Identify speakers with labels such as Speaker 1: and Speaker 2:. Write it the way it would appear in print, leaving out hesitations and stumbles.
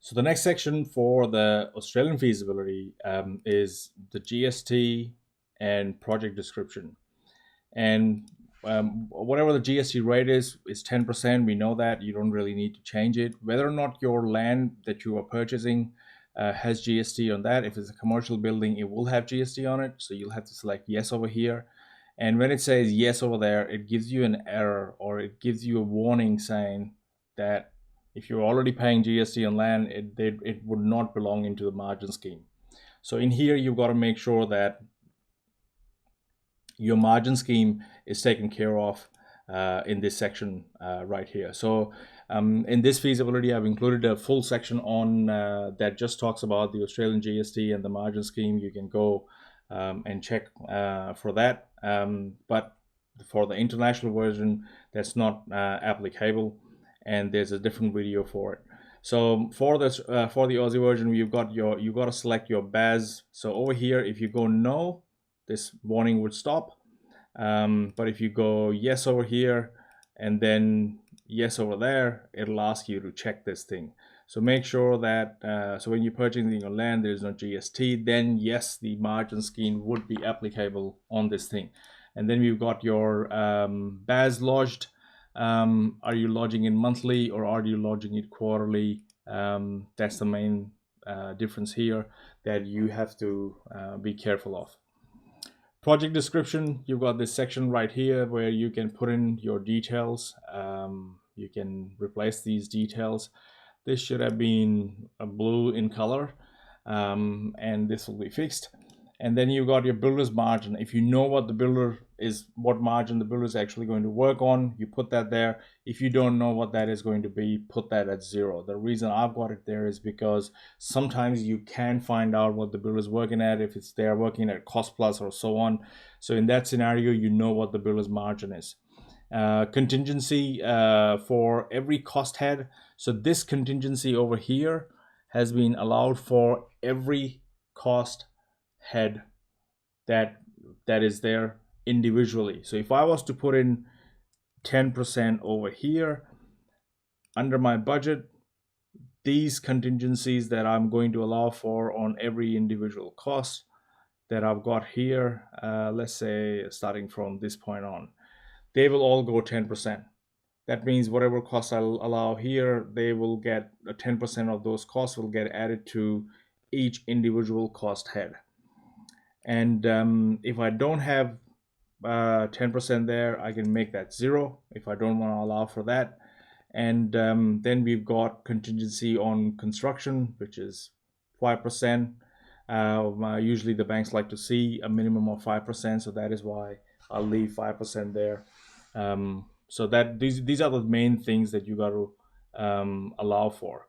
Speaker 1: So the next section for the Australian feasibility is the GST and project description. And whatever the GST rate is 10%. We know that you don't really need to change it. Whether or not your land that you are purchasing has GST on that, if it's a commercial building, it will have GST on it. So you'll have to select yes over here. And when it says yes over there, it gives you an error, or it gives you a warning saying that if you're already paying GST on land, it would not belong into the margin scheme. So in here, you've got to make sure that your margin scheme is taken care of in this section right here. So in this feasibility, I've included a full section on that just talks about the Australian GST and the margin scheme. You can go and check for that. But for the international version, that's not applicable, and there's a different video for it. So for this, for the Aussie version, you've got to select your BAS. So over here, if you go no, this warning would stop. But if you go yes over here and then yes over there, it'll ask you to check this thing. So make sure that so when you're purchasing your land, there's no GST, then yes, the margin scheme would be applicable on this thing. And then we've got your BAS lodged. Are you lodging it monthly or are you lodging it quarterly? That's the main difference here that you have to be careful of. Project description, you've got this section right here where you can put in your details. You can replace these details. This should have been a blue in color, and this will be fixed. And then you've got your builder's margin. If you know what the builder is, what margin the builder is actually going to work on, you put that there. If you don't know what that is going to be, put that at 0. The reason I've got it there is because sometimes you can find out what the builder is working at, if it's they're working at cost plus or so on. So in that scenario, you know what the builder's margin is. Contingency for every cost head. So this contingency over here has been allowed for every cost head that is there individually. So if I was to put in 10% over here under my budget, these contingencies that I'm going to allow for on every individual cost that I've got here, let's say starting from this point on, they will all go 10%. That means whatever costs I'll allow here, they will get 10% of those costs will get added to each individual cost head. And if I don't have 10% there, I can make that 0 if I don't want to allow for that. And then we've got contingency on construction, which is 5%. Usually the banks like to see a minimum of 5%, so that is why I'll leave 5% there. So that these are the main things that you got to allow for.